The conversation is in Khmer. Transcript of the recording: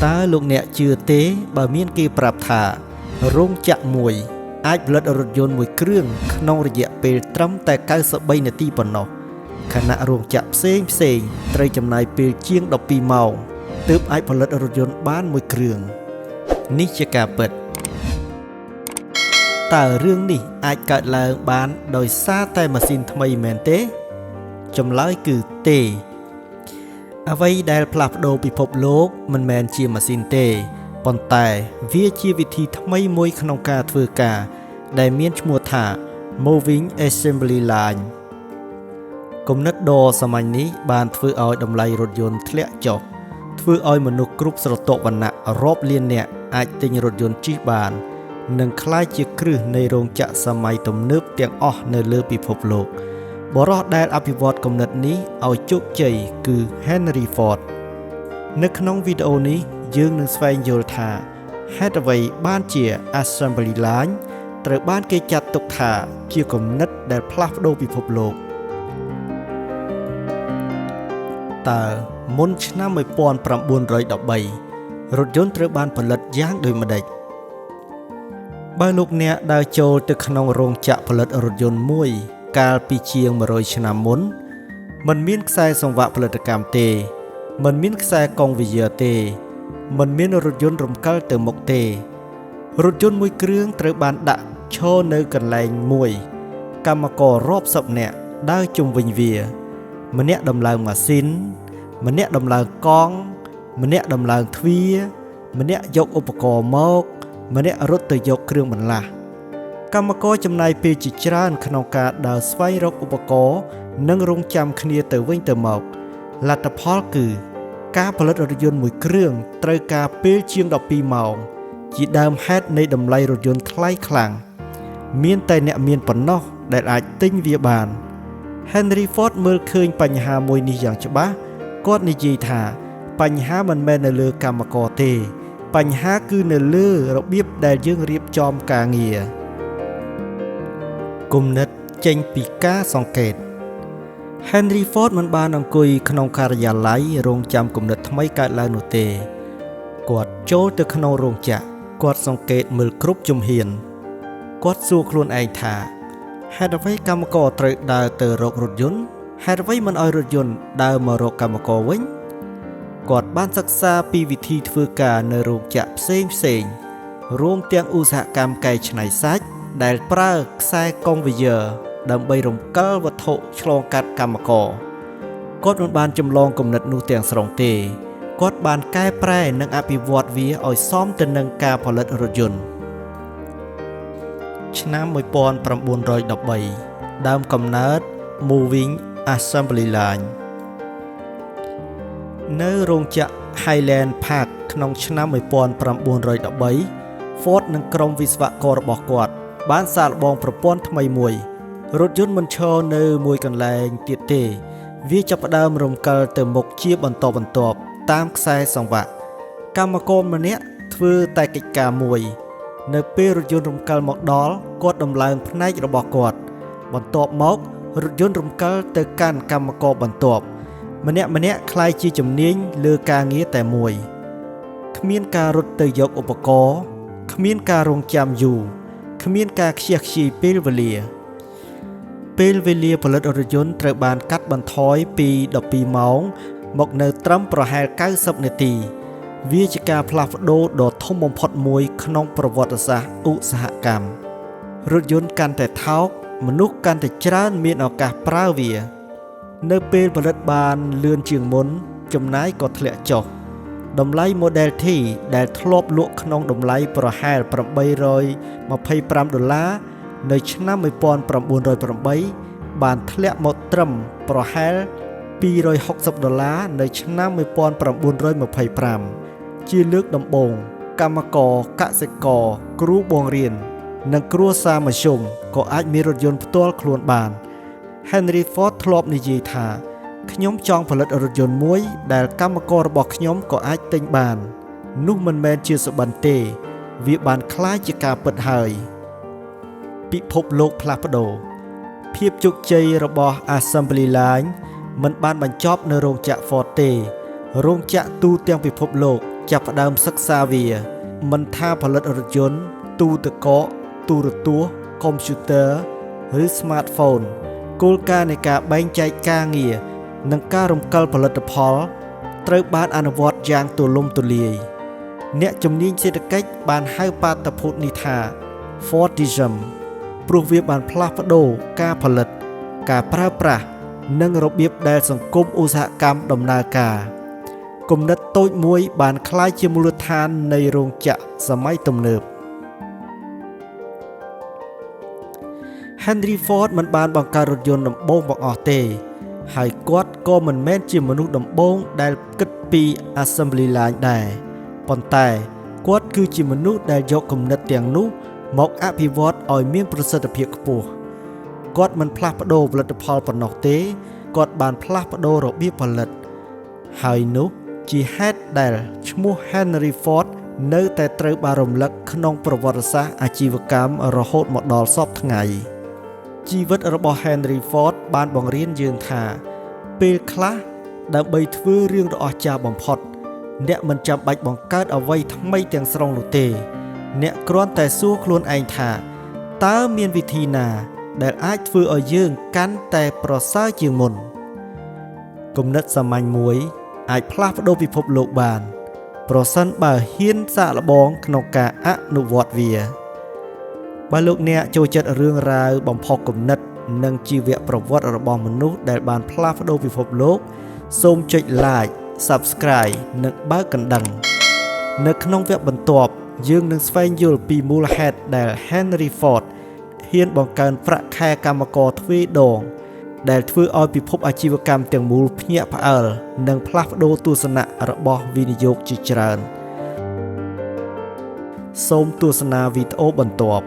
ตาลูกเนี่ยเชื่อเต้บ่มีนกีปรับถาโรงจักรมวยអាចផលិតរថយន្តមួយគ្រឿងក្នុងរយៈពេលត្រឹមតែ93នាទីប៉ុណ្ណោះខណៈរោងចក្រផ្សេងត្រូវចំណាយពេលជាង12ម៉ោងទើបអាចផលិតរថយន្តបានមួយគ្រឿងនេះជាការពិតតើរឿងនេះអាចកើតឡើងបានដោយសារតែម៉ាស៊ីនថ្មីមែនទេចម្លើយគឺទេអ្វីដែលផ្លាស់ប្ដូរពិភពលោកមិនមែនជាម៉ាស៊ីនទេប៉ុន្តែវាជាវិធីថ្មីមួយក្នុងការធ្វើការដែលមានឈ្មោះថា Moving Assembly Line គំនិតដ៏សាមញ្ញនេះបានធ្វើឲ្យតម្លៃរថយន្តធ្លាក់ចុះធ្វើឲ្យមនុស្សគ្រប់ស្រទាប់វណ្ណៈរាប់លាននាក់អាចទិញរថយន្តជិះបាននិងក្លាយជាគ្រឹះនៃរោងចក្រសម័យទំនើបទាំងអស់នៅលើពិភពលោកបរិះដែលអភិវឌ្ឍគំនិតនេះឲ្យជោគជ័យគឺ Henry Ford នៅក្នុងវីដេអូនេះយើងនឹងស្វែងយល់ថាហេតុអ្វីបានជា Assembly Line ត្រូវបានគេចាត់ទុកថាជាគំនិតដែលផ្លាស់ប្ដូរពិភពលោកតើមុនឆ្នាំ1913រថយន្តត្រូវបានផលិតយ៉ាងដូចម្តេចបើលោកអ្នកដើរចូលទៅក្នុងរោងចក្រផលិតរថយន្តមួយកាលពីជាង100ឆ្នាំមុនมันមានខ្សែសង្វាក់ផលិតកម្មទេมันមានខ្សែកង់វាយាទេมันមានរថយន្តរំកិលទៅមុខទេរថយន្តមួយគ្រឿងត្រូវបានដាក់ឈរនៅកន្លែងមួយកម្មកររាប់សិបនាក់ដើរជុំវិញវាម្នាក់ដំឡើងម៉ាស៊ីនម្នាក់ដំឡើងកង់ម្នាក់ដំឡើងទ្វារម្នាក់យកឧបករណ៍មកម្នាក់រត់ទៅយកគ្រឿងបន្លាស់កម្មករចំណាយពេលជាច្រើនក្នុងការដើរស្វែងរកឧបករណ៍និងរង់ចាំគ្នាទៅវិញទៅមកលទ្ធផលគឺការផលិតរថយន្តមួយគ្រឿងត្រូវការពេលជាង12ម៉ោងជាដើមហេតុនៃតម្លៃរថយន្តថ្លៃខ្លាំងមានតែអ្នកមានប៉ុណ្ណោះដែលអាចទិញវាបាន Henry Ford មើលឃើញបញ្ហាមួយនេះយ៉ាងច្បាស់គាត់និយាយថាបញ្ហាមិនមែននៅលើកម្មករទេបញ្ហាគឺនៅលើរបៀបដែលយើងរៀបចំការងារគំនិតចេញពីការសង្កេត Henry Ford មិនបានអង្គុយក្នុងការិយាល័យរងចាំគំនិតថ្មីកើតឡើងនោះទេគាត់ចូលទៅក្នុងរោងចក្រគាត់សង្កេតមើលគ្រប់ជំហានគាត់សួរខ្លួនឯងថាហេតុអ្វីកម្មករត្រូវដើរទៅរករថយន្តហេតុអ្វីមិនឲ្យរថយន្តដើរមករកកម្មករវិញគាត់បានសិក្សាពីវិធីធ្វើការនៅរោងចក្រផ្សេងរួមទាំងឧស្សាហកម្មកែច្នៃសាច់ដែលប្រើខ្សែកង់វាយាដើម្បីរំកិលវត្ថុឆ្លងកាត់កម្មករគាត់មិនបានចម្លងគំនិតនោះទាំងស្រុងទេគាត់បានកែប្រែនិងអភិវឌ្ឍវាឲ្យសមទៅនឹងការផលិតរថយន្តឆ្នាំ1913ដើមកំណើត Moving Assembly Line នៅរោងចក្រ Highland Park ក្នុងឆ្នាំ1913 Ford និងក្រុមវិស្វកររបស់គាត់បានសាកល្បងប្រព័ន្ធថ្មីមួយរថយន្តមិនឈរនៅមួយកន្លែងទៀតទេវាចាប់ផ្ដើមរំកិលទៅមុខជាបន្តបន្ទាប់តាមខ្សែសង្វាក់កម្មករម្នាក់ធ្វើតែកិច្ចការមួយនៅពេលរថយន្តរំកិលមកដល់គាត់ដំឡើងផ្នែករបស់គាត់បន្ទាប់មករថយន្តរំកិលទៅកាន់កម្មករបន្ទាប់ម្នាក់ក្លាយជាជំនាញលើការងារតែមួយគ្មានការរត់ទៅយកឧបករណ៍គ្មានការរងចាំយូរគ្មានការខ្ជះខ្ជាយពេលវេលាផលិតរថយន្តត្រូវបានកាត់បន្ថយពី12ម៉ោងមកនៅត្រឹមប្រហែល90នាទីវាជាការផ្លាស់ប្ដូរដ៏ធំបំផុតមួយក្នុងប្រវត្តិសាស្ត្រឧស្សាហកម្មរថយន្តកាន់តែថោកមនុស្សកាន់តែច្រើនមានឱកាសប្រើវានៅពេលផលិតបានលឿនជាងមុនចំណាយក៏ធ្លាក់ចុះតម្លៃ Model T ដែលធ្លាប់លក់ក្នុងតម្លៃប្រហែល$825នៅឆ្នាំ1908បានធ្លាក់មកត្រឹមប្រហែល$260នៅឆ្នាំ1925ជាលើកដំបូងកម្មករកសិករគ្រូបង្រៀននិងគ្រួសារមធ្យមក៏អាចមានរថយន្តផ្ទាល់ខ្លួនបាន Henry Ford ធ្លាប់និយាយថាខ្ញុំចង់ផលិតរថយន្តមួយដែលកម្មកររបស់ខ្ញុំក៏អាចទិញបាននោះមិនមែនជាសុបិនទេវាបានក្លាយជាការពិតហើយពិភពលោកផ្លាស់ប្ដូរភាពជោគជ័យរបស់ Assembly Line មិនបានបញ្ចប់នៅរោងចក្រ Ford ទេរោងចក្រទូទាំងពិភពលោក ចាប់ផ្ដើមសិក្សាវាមិនថាផលិតរថយន្តទូទឹកកកទូរទស្សន៍កុំព្យូទ័រឬ smartphone គោលការណ៍នៃការបែងចែកការងារនិងការរំកិលផលិតផលត្រូវបានអនុវត្តយ៉ាងទូលំទូលាយអ្នកជំនាញសេដ្ឋកិច្ចបានហៅបាតុភូតនេះថា Fordism ព្រោះវាបានផ្លាស់ប្ដូរការផលិតការប្រើប្រាស់និងរបៀបដែលសង្គមឧស្សាហកម្មដំណើរការគំនិតតូចមួយបានក្លាយជាមូលដ្ឋាននៃរោងចក្រសម័យទំនើប Henry Ford មិនបានបង្កើតរថយន្តដំបូងបង្អស់ទេហើយគាត់ក៏មិនមែនជាមនុស្សដំបូងដែលគិតពី assembly line ដែរប៉ុន្តែគាត់គឺជាមនុស្សដែលយកគំនិតទាំងនោះមកអភិវឌ្ឍឲ្យមានប្រសិទ្ធភាពខ្ពស់គាត់មិនផ្លាស់ប្ដូរផលិតផលប៉ុណ្ណោះទេគាត់បានផ្លាស់ប្ដូររបៀបផលិតហើយនោះជាហេតុដែលឈ្មោះ Henry Ford នៅតែត្រូវបានរំលឹកក្នុងប្រវត្តិសាស្ត្រអាជីវកម្មរហូតមកដល់សព្វថ្ងៃជីវិតរបស់ Henry Ford បានបង្រៀនយើងថាពេលខ្លះដើម្បីធ្វើរឿងដ៏អស្ចារ្យបំផុតអ្នកមិនចាំបាច់បង្កើតអ្វីថ្មីទាំងស្រុងនោះទេអ្នកគ្រាន់តែសួរខ្លួនឯងថាតើមានវិធីណាដែលអាចធ្វើឲ្យយើងកាន់តែប្រសើរជាងមុនគំនិតសាមញ្ញមួយអាចផ្លាស់ប្ដូរពិភពលោកបានប្រសិនបើហ៊ានសាកល្បងក្នុងការអនុវត្តវាបើលោកអ្នកចូលចិត្តរឿងរ៉ាវបំផុសគំនិតនិងជីវប្រវត្តិរបស់មនុស្សដែលបានផ្លាស់ប្ដូរពិភពលោកសូមចុច like Subscribe និងបើកកណ្ដឹងនៅក្នុងវគ្គបន្ទាប់យើងនឹងស្វែងយល់ពីមូលហេតុដែល Henry Ford ហ៊ានបង្កើនប្រាក់ខែកម្មករទ្វេដងដែលធ្វើឲ្យពិភពអាជីវកម្មទាំងមូលភ្ញាក់ផ្អើលនិងផ្លាស់ប្ដូរទស្សនៈរបស់វិនិយោគជាច្រើនសូមទស្សនាវីដេអូបន្ទាប់